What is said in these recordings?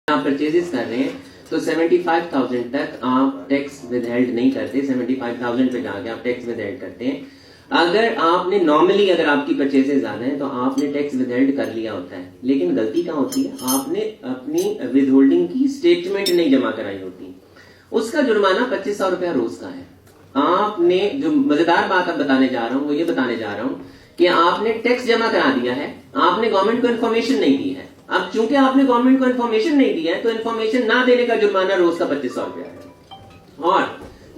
आप परचेजेस कर रहे हैं तो 75,000 तक आप टैक्स विदहेल्ड नहीं करते, 75,000 पे जाके आप टैक्स विदहेल्ड करते हैं। अगर आपने नॉर्मली अगर आपकी परचेजेस ज्यादा है तो आपने टैक्स विदहेल्ड कर लिया होता है, लेकिन गलती क्या होती है, आपने अपनी विदहोल्डिंग की स्टेटमेंट नहीं जमा कराई होती, उसका जुर्माना 2500 रुपया रोज का है। आपने जो मजेदार बात अब बताने जा रहा हूं वो ये बताने जा रहा हूं कि आपने टैक्स जमा करा दिया है, आपने गवर्नमेंट को इन्फॉर्मेशन नहीं दी है। अब चूंकि आपने गवर्नमेंट को इन्फॉर्मेशन नहीं दी है तो इन्फॉर्मेशन ना देने का जुर्माना रोज का 2500 रुपया है। और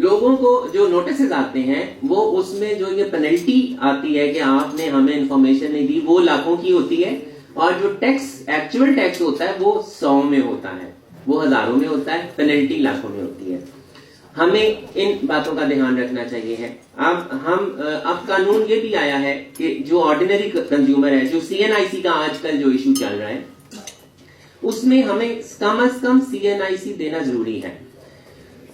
लोगों को जो नोटिस आते हैं वो उसमें जो ये पेनल्टी आती है कि आपने हमें इन्फॉर्मेशन नहीं दी, वो लाखों की होती है, और जो टैक्स एक्चुअल टैक्स होता है वो 100 में होता है, वो हजारों में होता है, पेनल्टी लाखों में होती है। हमें इन बातों का ध्यान रखना चाहिए है। अब कानून ये भी आया है कि जो ऑर्डिनरी कंज्यूमर है, जो CNIC का आजकल जो इशू चल रहा है, उसमें हमें कम से कम CNIC देना जरूरी है।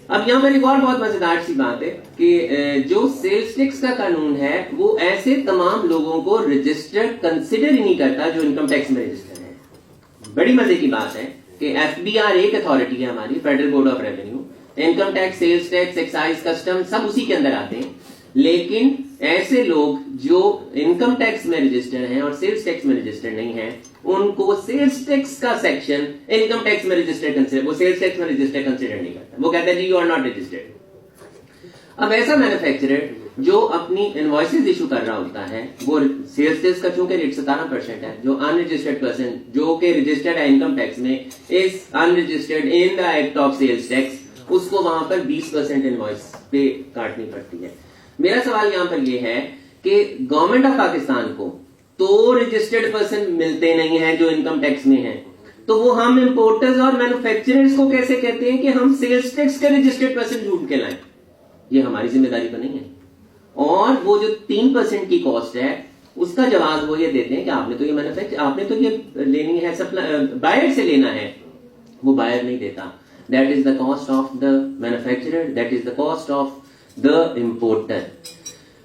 अब यहां पर एक और बहुत मजेदार सी बात है कि जो सेल्स टैक्स का कानून है वो ऐसे तमाम लोगों को रजिस्टर्ड कंसिडर ही नहीं करता जो इनकम टैक्स में रजिस्टर है। बड़ी मजे की बात है कि FBR एक अथॉरिटी है हमारी, federal board of revenue, income tax, sales tax, excise, custom सब उसी के अंदर आते हैं, लेकिन ऐसे लोग जो इनकम टैक्स में रजिस्टर हैं और सेल्स टैक्स में रजिस्टर नहीं है, उनको सेल्स टैक्स का सेक्शन इनकम टैक्स में रजिस्टर कंसिडर, वो सेल्स टैक्स में रजिस्टर कंसिडर नहीं करता, वो कहता है जी यू आर नॉट रजिस्टर्ड। अब ऐसा मैन्युफैक्चरर जो अपनी इनवॉइसेस इशू कर रहा होता है, वो सेल्स टैक्स का चूंकि रेट 17% है, जो अनरजिस्टर्ड पर्सन जो कि रजिस्टर्ड है इनकम टैक्स में is unregistered in the act of sales tax, उसको वहां पर 20% इनवॉइस पे काटनी पड़ती है। मेरा सवाल यहां पर यह है कि गवर्नमेंट ऑफ पाकिस्तान को तो रजिस्टर्ड पर्सन मिलते नहीं है जो इनकम टैक्स में है, तो वो हम इंपोर्टर्स और मैन्युफैक्चरर्स को कैसे कहते हैं कि हम सेल्स टैक्स के रजिस्टर्ड पर्सन ढूंढ के लाएं? ये हमारी जिम्मेदारी तो नहीं है। और वो जो 3% की कॉस्ट है उसका जवाब वो ये देते हैं कि आपने तो ये मैन्युफैक्चर, आपने तो ये लेनी है, सप्लाई बायर से लेना है, वो बायर नहीं देता। That is the cost of the manufacturer, that is the cost of the importer.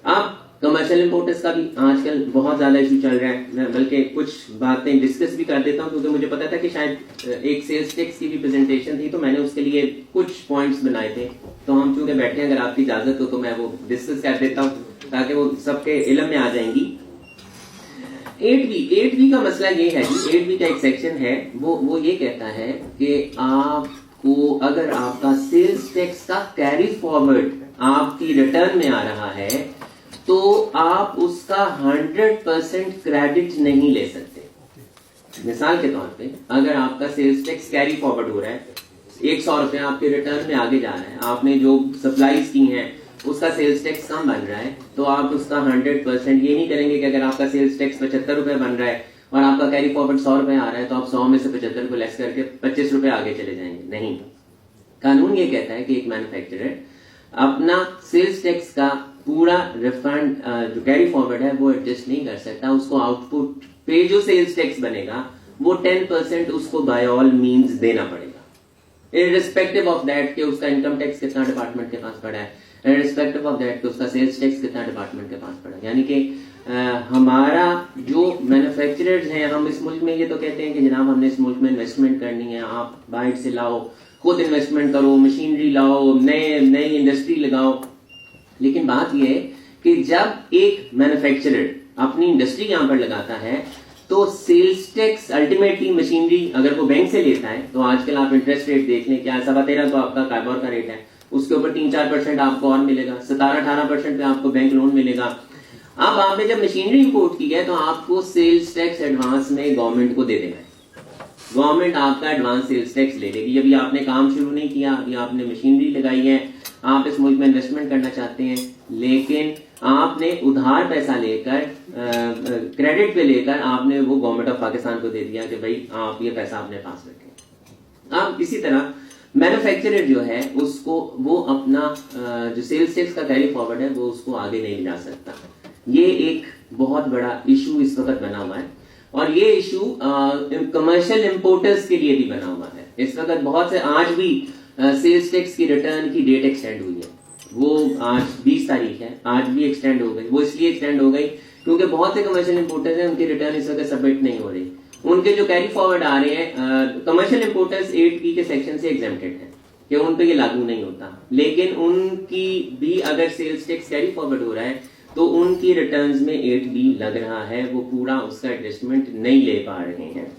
अब कमर्शियल इंपोर्टर्स का भी आजकल बहुत ज्यादा इशू चल रहा है, मैं बल्कि कुछ बातें डिस्कस भी कर देता हूं क्योंकि मुझे पता था कि शायद एक सेल्स टैक्स की भी प्रेजेंटेशन थी तो मैंने उसके लिए कुछ पॉइंट्स बनाए थे, तो हम चूंकि बैठे हैं, अगर आपकी इजाजत हो तो मैं वो डिस्कस कर देता हूं ताकि वो सबके इल्म में आ जाएंगी। 8V का मसला ये है कि 8V का एक सेक्शन है, वो ये कहता है कि आपको अगर आपका सेल्स टैक्स का कैरी फॉरवर्ड आपकी रिटर्न में आ रहा है तो आप उसका 100% क्रेडिट नहीं ले सकते। मिसाल के तौर पे अगर आपका सेल्स टैक्स कैरी फॉरवर्ड हो रहा है, 100 रुपया आपके रिटर्न में आगे जा रहा है, आपने जो सप्लाईज की हैं उसका सेल्स टैक्स कम बन रहा है, तो आप उसका 100% ये नहीं करेंगे कि अगर आपका सेल्स टैक्स 75 रुपए बन रहा है और आपका कैरी फॉरवर्ड 100 रुपए आ रहा है तो आप 100 में से 75 को लेस करके 25 रुपए आगे चले जाएंगे। नहीं, कानून ये कहता है कि एक मैन्युफैक्चरर अपना सेल्स टैक्स का पूरा रिफंड जो कैरी फॉरवर्ड है वो एडजस्ट नहीं कर सकता, उसको आउटपुट पे जो सेल्स टैक्स बनेगा वो 10% उसको बाय ऑल मींस देना पड़ेगा, इररिस्पेक्टिव ऑफ दैट कि उसका इनकम टैक्स कितना डिपार्टमेंट के पास पड़ा है, इररिस्पेक्टिव ऑफ दैट कि उसका सेल्स टैक्स कितना डिपार्टमेंट के पास पड़ा है। यानी कि हमारा जो मैन्युफैक्चरर्स हैं, हम इस मुल्क में ये तो कहते हैं कि जनाब हमने इस मुल्क में इन्वेस्टमेंट करनी है, आप बाहर से लाओ, खुद इन्वेस्टमेंट करो, मशीनरी लाओ, नई इंडस्ट्री लगाओ, लेकिन बात यह है कि जब एक मैन्युफैक्चरर अपनी इंडस्ट्री यहां पर लगाता है तो सेल्स टैक्स अल्टीमेटली मशीनरी अगर वो बैंक से लेता है तो आजकल आप इंटरेस्ट रेट देख लें, क्या 13.25 तो आपका कार्बोर का रेट है, उसके ऊपर 3-4% आपको और मिलेगा, 17-18% पे आपको बैंक लोन मिलेगा। अब आपने जब मशीनरी इंपोर्ट की है तो आपको सेल्स टैक्स एडवांस में गवर्नमेंट को दे देना है, गवर्नमेंट आपका एडवांस सेल्स टैक्स ले लेगी। अभी आपने काम शुरू नहीं किया, अभी आपने मशीनरी लगाई है, आप इस मुल्क में इन्वेस्टमेंट करना चाहते हैं, लेकिन आपने उधार पैसा लेकर क्रेडिट पे लेकर आपने वो गवर्नमेंट ऑफ पाकिस्तान को दे दिया कि भाई आप ये पैसा अपने पास रखें। अब इसी तरह मैन्युफैक्चरर जो है उसको वो अपना जो सेल्स टैक्स का कैरी फॉरवर्ड है वो उसको आगे नहीं ला सकता। ये एक बहुत बड़ा इशू इस वक्त बना हुआ है और ये इशू कमर्शियल इंपोर्टर्स के लिए भी बना हुआ है। इस वक्त बहुत से आज भी सेल्स टैक्स की रिटर्न की डेट एक्सटेंड हुई है, वो आज 20 तारीख है, आज भी एक्सटेंड हो गई। वो इसलिए एक्सटेंड हो गई क्योंकि बहुत से कमर्शियल इंपोर्टर्स हैं, उनकी रिटर्न इस वक्त सबमिट नहीं हो रही, उनके जो कैरी फॉरवर्ड आ रहे हैं, कमर्शियल इंपोर्टर्स 8B के सेक्शन से एग्जेम्प्टेड है कि उन पे ये लागू नहीं होता, लेकिन उनकी भी अगर सेल्स टैक्स कैरी फॉरवर्ड हो रहा है तो उनकी रिटर्न्स में 8B लग रहा है, वो पूरा उसका एडजस्टमेंट नहीं ले पा रहे हैं।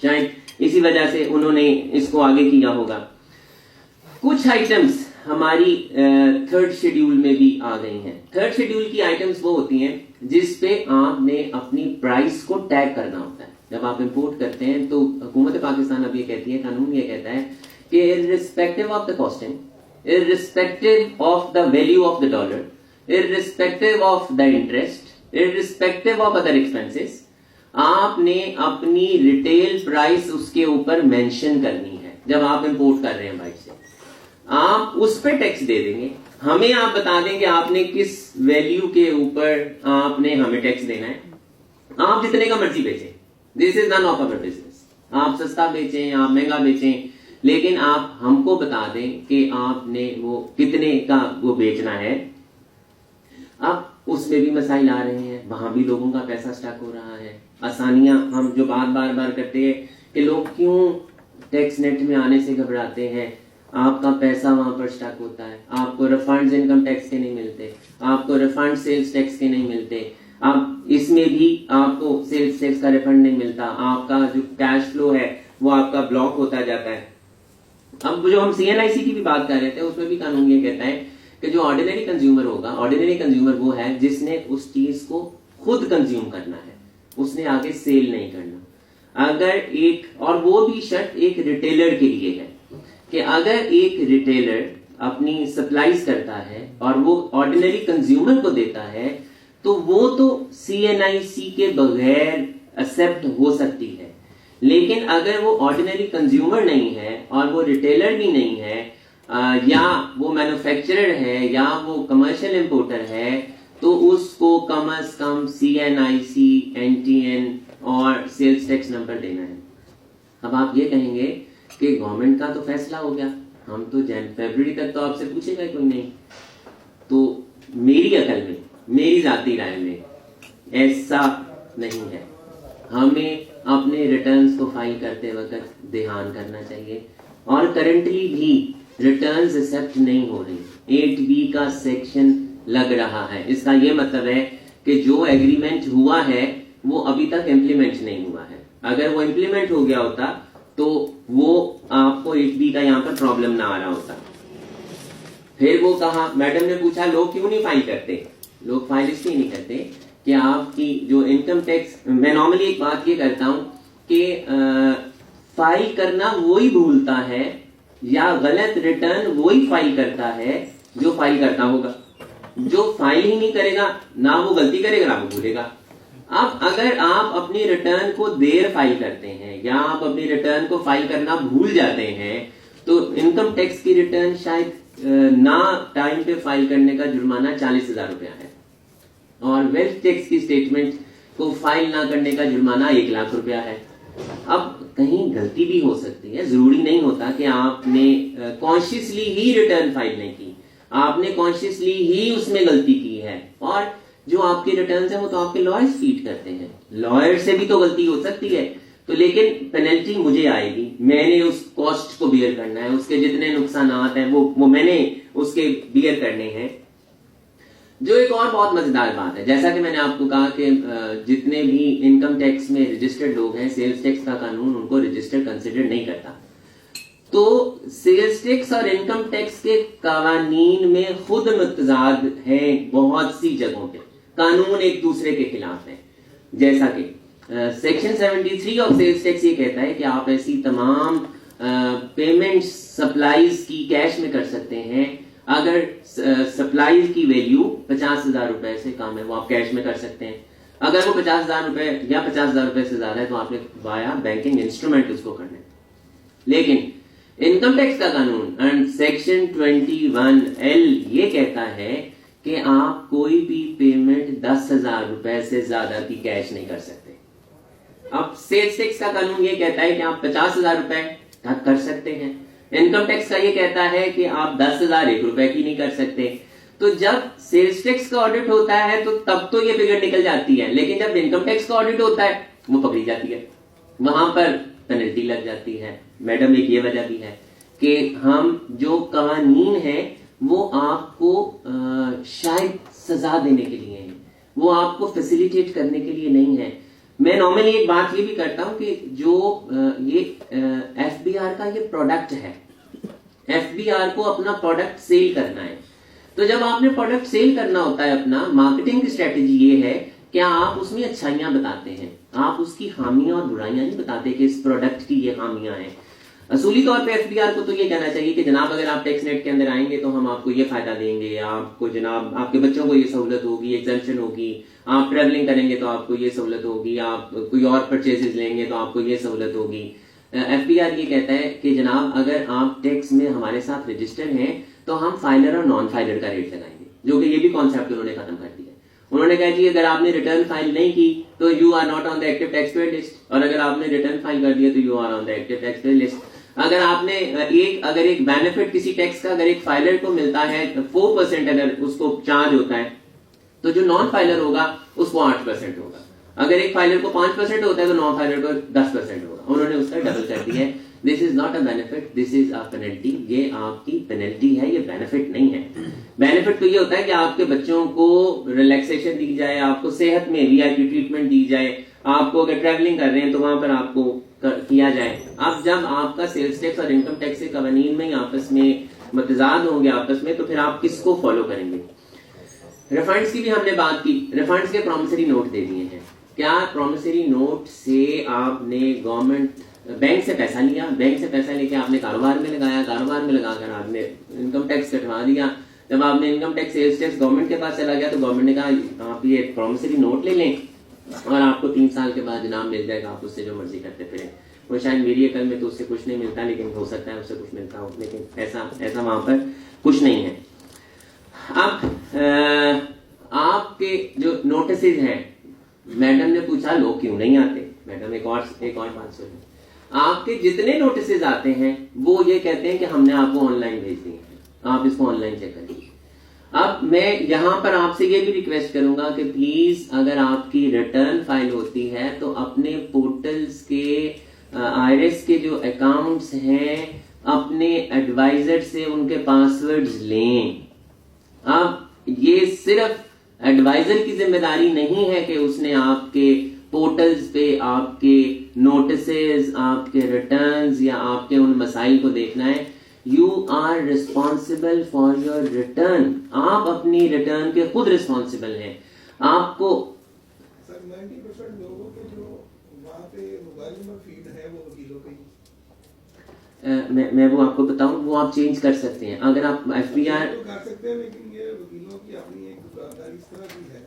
शायद इसी वजह से उन्होंने इसको आगे किया होगा। कुछ आइटम्स हमारी थर्ड शेड्यूल में भी आ गई हैं। थर्ड शेड्यूल की आइटम्स वो होती हैं जिस पे आपने अपनी प्राइस को टैग करना होता है। जब आप इंपोर्ट करते हैं तो हुकूमत पाकिस्तान अब ये कहती है, कानून ये कहता है कि irrespective of the costing, irrespective of the value of the dollar, irrespective of the interest, irrespective of other expenses, आपने अपनी रिटेल प्राइस उसके ऊपर मेंशन करनी है। जब आप इंपोर्ट कर रहे हैं बाहर से, आप उस पर टैक्स दे देंगे, हमें आप बता देंगे आपने किस वैल्यू के ऊपर आपने हमें टैक्स देना है। आप जितने का मर्जी बेचें, this is none of our business. आप सस्ता बेचें, आप महंगा बेचें, लेकिन आप हमको बता दें कि आपने वो कितने का वो बेचना है। अब उसमें भी मसाइल आ रहे हैं, वहां भी लोगों का पैसा स्टक हो रहा है। आसानियां हम जो बार बार करते हैं कि लोग क्यों टैक्स नेट में आने से घबराते हैं, आपका पैसा वहां पर स्टक होता है, आपको रिफंड्स इनकम टैक्स के नहीं मिलते, आपको रिफंड सेल्स टैक्स के नहीं मिलते, आप इसमें भी आपको सेल्स टैक्स का रिफंड नहीं मिलता, आपका जो कैश फ्लो है वो आपका ब्लॉक होता जाता है। अब जो हम CNIC की भी बात कर रहे थे, उसमें भी कानून ये कहता है कि जो ऑर्डिनरी कंज्यूमर होगा, ऑर्डिनरी कंज्यूमर वो है जिसने उस चीज को खुद कंज्यूम करना है, उसने आगे सेल नहीं करना। अगर एक, और वो भी शर्त एक रिटेलर के लिए है कि अगर एक रिटेलर अपनी सप्लाईज करता है और वो ऑर्डिनरी कंज्यूमर को देता है तो वो तो CNIC के बगैर एक्सेप्ट हो सकती है, लेकिन अगर वो ऑर्डिनरी कंज्यूमर नहीं है और वो रिटेलर भी नहीं है, या वो मैन्युफैक्चरर है या वो कमर्शियल इंपोर्टर है, तो उसको कम से कम CNIC, NTN और सेल्स टैक्स नंबर देना है। अब आप ये कहेंगे कि गवर्नमेंट का तो फैसला हो गया, हम तो फरवरी तक तो आपसे पूछेगा कोई नहीं। तो मेरी अकल में, मेरी जाती राय में ऐसा नहीं है। हमें अपने रिटर्न्स को फाइल करते वक्त ध्यान करना चाहिए, और करंटली भी रिटर्न्स एक्सेप्ट नहीं हो रही। 8B का सेक्शन लग रहा है, इसका यह मतलब है कि जो एग्रीमेंट हुआ है वो अभी तक इम्प्लीमेंट नहीं हुआ है। अगर वो इम्प्लीमेंट हो गया होता तो वो आपको 8B का यहाँ पर प्रॉब्लम ना आ रहा होता। फिर वो कहा, मैडम ने पूछा लोग क्यों नहीं फाइल करते। लोग फाइल इसलिए नहीं करते कि आपकी जो इनकम टैक्स, मैं नॉर्मली एक बात ये करता हूं कि फाइल करना वही भूलता है या गलत रिटर्न वही फाइल करता है जो फाइल करता होगा। जो फाइल ही नहीं करेगा, ना वो गलती करेगा ना वो भूलेगा। अब अगर आप अपनी रिटर्न को देर फाइल करते हैं या आप अपनी रिटर्न को फाइल करना भूल जाते हैं तो इनकम टैक्स की रिटर्न शायद ना टाइम पे फाइल करने का जुर्माना 40,000 रुपया है, और वेल्थ टैक्स की स्टेटमेंट को फाइल ना करने का जुर्माना 1 लाख रुपया है। अब कहीं गलती भी हो सकती है, जरूरी नहीं होता कि आपने कॉन्शियसली ही रिटर्न फाइल नहीं की, आपने कॉन्शियसली ही उसमें गलती की है। और जो आपकी रिटर्न है वो तो आपके लॉयर्स फीड करते हैं, लॉयर से भी तो गलती हो सकती है, तो लेकिन पेनल्टी मुझे आएगी, मैंने उस कॉस्ट को बियर करना है, उसके जितने नुकसान हैं वो मैंने उसके बियर करने हैं। जो एक और बहुत मजेदार बात है, जैसा कि मैंने आपको कहा कि जितने भी इनकम टैक्स में रजिस्टर्ड लोग हैं, सेल्स टैक्स का कानून उनको रजिस्टर्ड कंसिडर नहीं करता। तो सेल्स टैक्स और इनकम टैक्स के कानून में खुद मुतजाद है, बहुत सी जगहों पे कानून एक दूसरे के खिलाफ है। जैसा कि सेक्शन 73 ऑफ सेल्स टैक्स ये कहता है कि आप ऐसी तमाम पेमेंट सप्लाईज की कैश में कर सकते हैं अगर सप्लाई की वैल्यू 50,000 रुपए से कम है, वो आप कैश में कर सकते हैं। अगर वो 50,000 रुपए या 50,000 रुपए से ज्यादा है तो आपने वाया बैंकिंग इंस्ट्रूमेंट उसको करना है। लेकिन इनकम टैक्स का कानून एंड सेक्शन 21L ये कहता है कि आप कोई भी पेमेंट 10,000 रुपए से ज्यादा की कैश नहीं कर सकते। अब सेल्स टैक्स का कानून ये कहता है कि आप 50,000 रुपए कर सकते हैं। इनकम टैक्स का ये कहता है कि आप 10,001 रुपए की नहीं कर सकते। तो जब सेल्स टैक्स का ऑडिट होता है तो तब तो ये फिगर निकल जाती है, लेकिन जब इनकम टैक्स का ऑडिट होता है वो पकड़ी जाती है। वहां पर पेनल्टी लग जाती है। मैडम एक ये वजह भी है कि हम जो कानून है वो आपको शायद सजा देने के लिए है, वो आपको फैसिलिटेट करने के लिए नहीं है। मैं नॉर्मली एक बात ये भी करता हूं कि जो ये एफबीआर का ये प्रोडक्ट है, एफबीआर को अपना प्रोडक्ट सेल करना है। तो जब आपने प्रोडक्ट सेल करना होता है, अपना मार्केटिंग की स्ट्रेटेजी ये है कि आप उसमें अच्छाइयां बताते हैं, आप उसकी खामियां और बुराइयां नहीं बताते कि इस प्रोडक्ट की ये खामियां हैं। असूली तौर पे एफबीआर को तो ये कहना चाहिए कि जनाब अगर आप टैक्स नेट के अंदर आएंगे तो हम आपको ये फायदा देंगे, आपको जनाब आपके बच्चों को ये सहूलत होगी, एग्जेम्पशन होगी, आप ट्रेवलिंग करेंगे तो आपको ये सहूलत होगी, आप कोई और परचेजेस लेंगे तो आपको ये सहूलत होगी। एफबीआर ये कहता है कि जनाब अगर आप टैक्स में हमारे साथ रजिस्टर हैं तो हम फाइलर और नॉन फाइलर का रेट लगाएंगे, जो कि ये भी कॉन्सेप्ट उन्होंने खत्म कर दिया। उन्होंने कहा जी अगर आपने रिटर्न फाइल नहीं की तो you are not on the active tax paid list, और अगर आपने रिटर्न फाइल कर दिया तो you are on the active tax paid list. अगर आपने अगर एक बेनिफिट किसी टैक्स का अगर एक फाइलर को मिलता है 4% अगर उसको चार्ज होता है, तो जो नॉन फाइलर होगा उसको 8% होगा। अगर एक फाइलर को 5% होता है तो नॉन फाइलर को 10% होगा। उन्होंने उसका डबल कर दिया है। This is not a benefit, this is a penalty. ये आपकी पेनल्टी है, ये बेनिफिट नहीं है। बेनिफिट तो ये होता है कि आपके बच्चों को रिलैक्सेशन दी जाए, आपको सेहत में वीआईपी ट्रीटमेंट दी जाए, आपको अगर ट्रैवलिंग कर रहे हैं तो वहां पर आपको किया जाए। अब जब आपका सेल्स टैक्स और इनकम टैक्स के कवानीन में आपस में मतजाद होंगे आपस में, तो फिर आप किसको फॉलो करेंगे? रिफंड्स की भी हमने बात की। रिफंड्स के प्रॉमिसरी नोट दे दिए हैं। क्या प्रॉमिसरी नोट से आपने गवर्नमेंट बैंक से पैसा लिया, बैंक से पैसा लेके आपने कारोबार में लगाया, कारोबार में लगाकर आपने इनकम टैक्स कटवा दिया। जब आपने income tax sales tax government के पास चला गया तो गवर्नमेंट ने कहा आप ये प्रॉमिसरी नोट ले लें और आपको 3 साल के बाद इनाम मिल जाएगा, आप उससे जो मर्जी करते फिरें। वो शायद मेरी अकल में तो उससे कुछ नहीं मिलता, लेकिन हो सकता है उससे कुछ मिलता हो, लेकिन ऐसा वहां पर कुछ नहीं है। अब आपके जो नोटिस हैं, मैडम ने पूछा लोग क्यों नहीं आते। मैडम एक और बात सुनिए, आपके जितने नोटिस आते हैं वो ये कहते हैं कि हमने आपको ऑनलाइन भेज दिए हैं, आप इसको ऑनलाइन चेक करिए। अब मैं यहां पर आपसे ये भी रिक्वेस्ट करूंगा कि प्लीज अगर आपकी रिटर्न फाइल होती है तो अपने पोर्टल्स के आईआरएस के जो अकाउंट्स हैं अपने एडवाइजर से उनके पासवर्ड्स लें। अब ये सिर्फ एडवाइजर की जिम्मेदारी नहीं है कि उसने आपके पोर्टल्स पे आपके नोटिसेस, आपके रिटर्न्स या आपके उन मसाइल को देखना है। You are responsible for your return. आप अपनी रिटर्न के खुद रिस्पॉन्सिबल हैं। आपको सर 90% लोगों के जो वहाँ पे मोबाइल नंबर फीड है वो वकीलों के मैं वो आपको बताऊं, वो आप चेंज कर सकते हैं। अगर आप एफबीआर तो कर सकते हैं, लेकिन ये वकीलों की अपनी एक दुकानदारी इस तरह की है,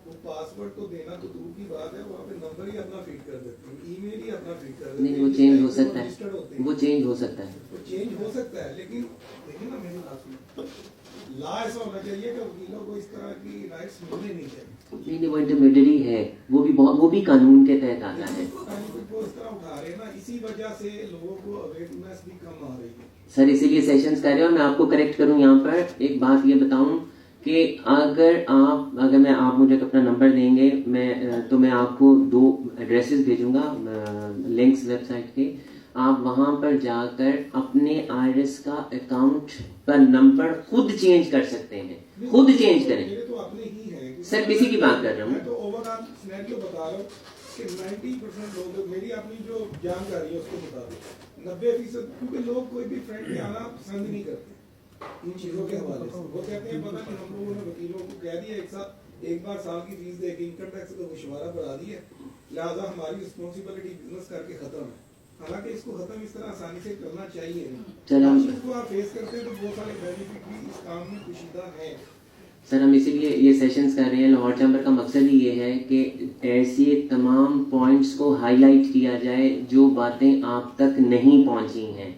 वो पासवर्ड तो देना तो दूर की बात है, वहाँ पे नंबर ही अपना फीड कर देते हैं, ईमेल ही अपना फीड कर देते हैं। नहीं, वो चेंज हो सकता है, वो चेंज हो सकता है, वो चेंज हो सकता है, लेकिन देखिए ना मेरी बात सुनो, लॉ ऐसा होना चाहिए कि वकीलों को इस तरह की राइट्स मिलने नहीं चाहिए। नहीं, वो इंटरमीडियरी है, वो भी कानून के तहत आता है। को इस तरह उठा रहे ना, इसी वजह से लोगों को अवेयरनेस भी कम आ रही है। सर इसीलिए सेशंस कर रहे हो। मैं आपको करेक्ट करूं यहाँ पर एक बात ये बताऊं कि अगर आप मुझे अपना नंबर देंगे तो मैं आपको 2 एड्रेसेस भेजूंगा, लिंक्स वेबसाइट के। आप वहां पर जाकर अपने आईआरएस का अकाउंट पर नंबर खुद चेंज कर सकते हैं, खुद चेंज करें। तो अपने ही है सर किसी की बात कर रहा हूँ, मैं तो ओवरऑल सिनेरियो बता रहा हूँ कि 90% लोग, मेरी अपनी जो जानकारी है उसको बता दो, 90%, क्योंकि लोग कोई भी फ्रेंड में आना पसंद नहीं करते इन चीजों के हवाले से। वो कहते हैं पता नहीं हम लोगों ने वकीलों को कह दिया एक बार साल की फीस दे के इनकम टैक्स का गोशवारा बढ़ा दिया, लिहाजा हमारी रिस्पॉन्सिबिलिटी बिजनेस करके खत्म है। हालांकि इसको खत्म इस तरह आसानी से करना चाहिए नहीं। इसको आप फेस करते हैं तो बहुत सारे बेनिफिट भी इस काम में कुशीदा है। सर हम इसीलिए ये सेशंस कर रहे हैं। लाहौर चैम्बर का मकसद ही ये है कि ऐसे तमाम पॉइंट्स को हाईलाइट किया जाए जो बातें आप तक नहीं पहुंची हैं।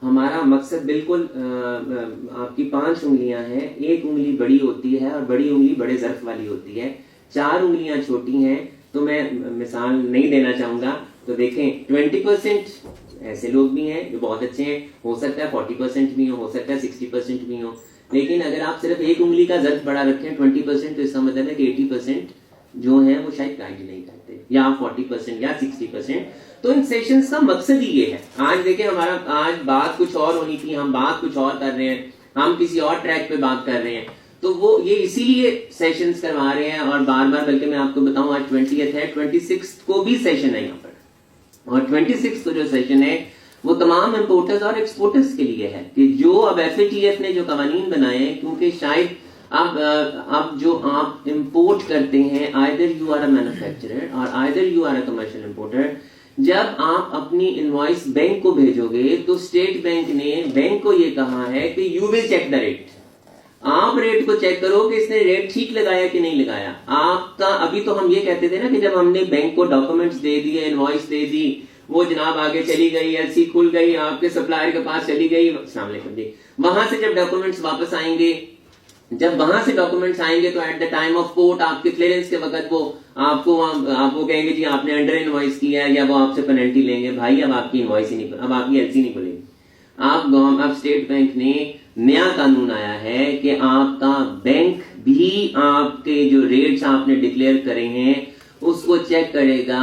हमारा मकसद बिल्कुल आपकी 5 उंगलियां हैं, एक उंगली बड़ी होती है और बड़ी उंगली बड़े ज़र्फ वाली होती है, 4 उंगलियां छोटी हैं। तो मैं मिसाल नहीं देना चाहूंगा, तो देखें 20% ऐसे लोग भी हैं जो बहुत अच्छे हैं, हो सकता है 40% भी हो सकता है 60% भी हो। लेकिन अगर आप सिर्फ एक उंगली का ज़र्फ बड़ा रखें 20%, तो इसका मतलब है कि 80% जो हैं वो शायद गाइड नहीं करते, या 40% या 60%। तो इन सेशंस का मकसद ही ये है। आज देखें, हमारा आज बात कुछ और होनी थी, हम बात कुछ और कर रहे हैं, हम किसी और ट्रैक पे बात कर रहे हैं। तो वो ये इसीलिए सेशंस करवा रहे हैं। और बार बार, बल्कि मैं आपको बताऊं, आज 20th है, 26 को भी सेशन है यहाँ पर। और 26 को जो सेशन है वो तमाम इंपोर्टर्स और एक्सपोर्टर्स के लिए है कि जो अब FATF ने जो कवानीन बनाए हैं, क्योंकि शायद अब जो आप इंपोर्ट करते हैं, either you are a manufacturer or either you are a commercial importer, जब आप अपनी इनवॉइस बैंक को भेजोगे तो स्टेट बैंक ने बैंक को ये कहा है कि you will check the rate. आप रेट को चेक करो कि इसने रेट ठीक लगाया कि नहीं लगाया आपका। अभी तो हम ये कहते थे ना कि जब हमने बैंक को डॉक्यूमेंट्स दे दिए, इनवॉइस दे दी, वो जनाब आगे चली गई, LC खुल गई, आपके सप्लायर के पास चली गई, अस्सलाम वालेकुम जी। वहां से जब डॉक्यूमेंट्स वापस आएंगे, जब वहां से डॉक्यूमेंट्स आएंगे तो at the time of court, आपके क्लियरेंस के वक्त वो आपको कहेंगे जी आपने अंडर इनवॉइस किया है, या वो आपसे पेनल्टी लेंगे। भाई अब आपकी इनवॉइस ही नहीं, अब आपकी LC नहीं खुलेगी। अब स्टेट बैंक ने नया कानून आया है कि आपका बैंक भी आपके जो रेट्स आपने डिक्लेयर करे हैं उसको चेक करेगा।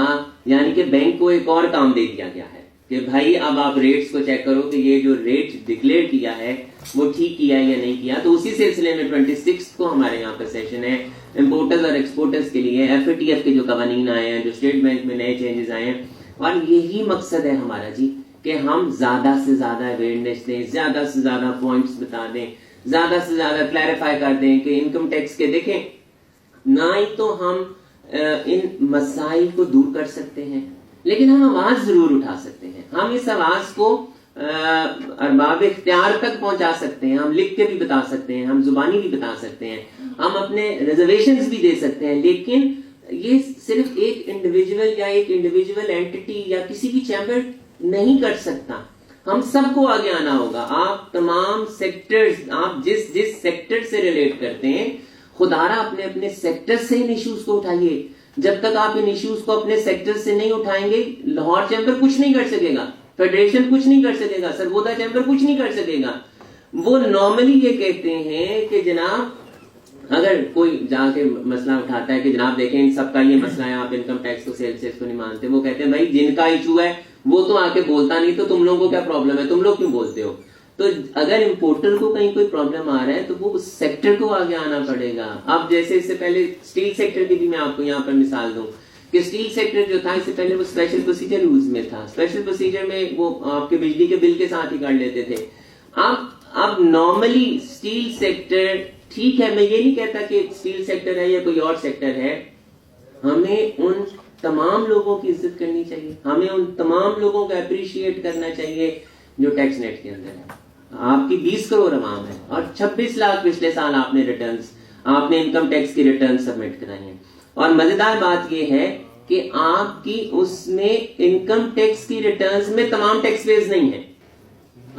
यानी कि बैंक को एक और काम दे दिया गया है कि भाई अब आप रेट्स को चेक करो कि ये जो रेट डिक्लेयर किया है वो ठीक किया है या नहीं किया। तो उसी सिलसिले में 26 को हमारे यहाँ पर सेशन है इंपोर्टर्स और एक्सपोर्टर्स के लिए। FATF के जो कवानीन आए हैं, जो स्टेट बैंक में नए चेंजेस आए हैं, और यही मकसद है हमारा जी कि हम ज्यादा से ज्यादा अवेयरनेस दें, ज्यादा से ज्यादा पॉइंट्स बता दें, ज्यादा से ज्यादा क्लैरिफाई कर दें कि इनकम टैक्स के देखें, ना ही तो हम इन मसाइल को दूर कर सकते हैं, लेकिन हम आवाज जरूर उठा सकते हैं। हम इस आवाज को अरबाब इख्तियार तक पहुंचा सकते हैं। हम लिख के भी बता सकते हैं, हम जुबानी भी बता सकते हैं, हम अपने रिजर्वेशंस भी दे सकते हैं। लेकिन ये सिर्फ एक इंडिविजुअल या एक इंडिविजुअल एंटिटी या किसी भी चैम्बर नहीं कर सकता। हम सबको आगे आना होगा। आप तमाम सेक्टर्स, आप जिस जिस सेक्टर से रिलेट करते हैं, खुदारा अपने अपने सेक्टर से इन इश्यूज को उठाइए। जब तक आप इन इश्यूज को अपने सेक्टर से नहीं उठाएंगे, लाहौर चैम्बर कुछ नहीं कर सकेगा, फेडरेशन कुछ नहीं कर सकेगा, सरगोदा चैम्बर कुछ नहीं कर सकेगा। वो नॉर्मली ये कहते हैं कि जनाब अगर कोई जाके मसला उठाता है कि जनाब देखें इन सबका ये मसला है, आप इनकम टैक्स को, सेल्स टैक्स को नहीं मानते, वो कहते हैं भाई जिनका इशू है वो तो आके बोलता नहीं, तो तुम लोगों को क्या प्रॉब्लम है, तुम लोग क्यों बोलते हो। तो अगर इंपोर्टर को कहीं कोई प्रॉब्लम आ रहा है तो वो उस सेक्टर को आगे आना पड़ेगा। अब जैसे इससे पहले स्टील सेक्टर की भी मैं आपको यहाँ पर मिसाल दूं कि स्टील सेक्टर जो था, इससे पहले वो स्पेशल प्रोसीजर यूज में था। स्पेशल प्रोसीजर में वो आपके बिजली के बिल के साथ ही कर लेते थे। अब नॉर्मली स्टील सेक्टर, ठीक है, मैं ये नहीं कहता कि स्टील सेक्टर है या कोई और सेक्टर है, हमें उन तमाम लोगों की इज्जत करनी चाहिए, हमें उन तमाम लोगों को अप्रिशिएट करना चाहिए जो टैक्स नेट के अंदर है। आपकी 20 करोड़ अवाम है और 26 लाख पिछले साल आपने इनकम टैक्स की रिटर्न सबमिट कराई है। और मजेदार बात यह है कि आपकी उसमें इनकम टैक्स की रिटर्न्स में तमाम टैक्स पेयर्स नहीं है,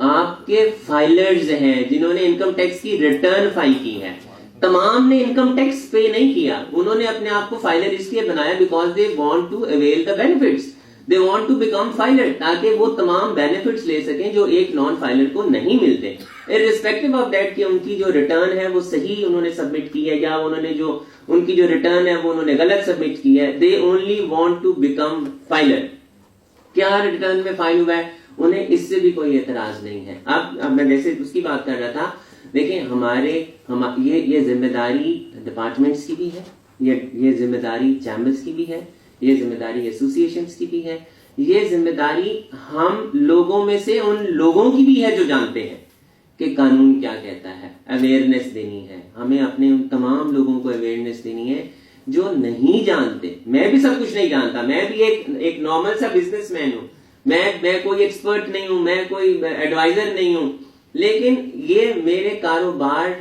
आपके फाइलर्स हैं जिन्होंने इनकम टैक्स की रिटर्न फाइल की है। तमाम ने इनकम टैक्स पे नहीं किया, उन्होंने अपने आप को फाइलर इसलिए बनाया because they want to avail the benefits, they want to become filer, ताकि वो तमाम बेनिफिट्स ले सकें जो एक नॉन फाइलर को नहीं मिलते। इररिस्पेक्टिव ऑफ दैट कि उनकी जो रिटर्न है वो सही उन्होंने सबमिट की है या उन्होंने जो उनकी जो रिटर्न है वो उन्होंने गलत सबमिट की है, they only want to become filer. क्या रिटर्न में फाइल हुआ है, उन्हें इससे भी कोई एतराज नहीं है। अब मैं जैसे उसकी बात कर रहा था, देखिए ये जिम्मेदारी डिपार्टमेंट्स की भी है, ये जिम्मेदारी चैम्बर्स की भी है, ये जिम्मेदारी एसोसिएशंस की भी है, ये जिम्मेदारी हम लोगों में से उन लोगों की भी है जो जानते हैं कि कानून क्या कहता है। अवेयरनेस देनी है हमें, अपने उन तमाम लोगों को अवेयरनेस देनी है जो नहीं जानते। मैं भी सब कुछ नहीं जानता, मैं भी एक नॉर्मल सा बिजनेसमैन हूं, मैं कोई एक्सपर्ट नहीं हूं, मैं कोई एडवाइजर नहीं हूं, लेकिन ये मेरे कारोबार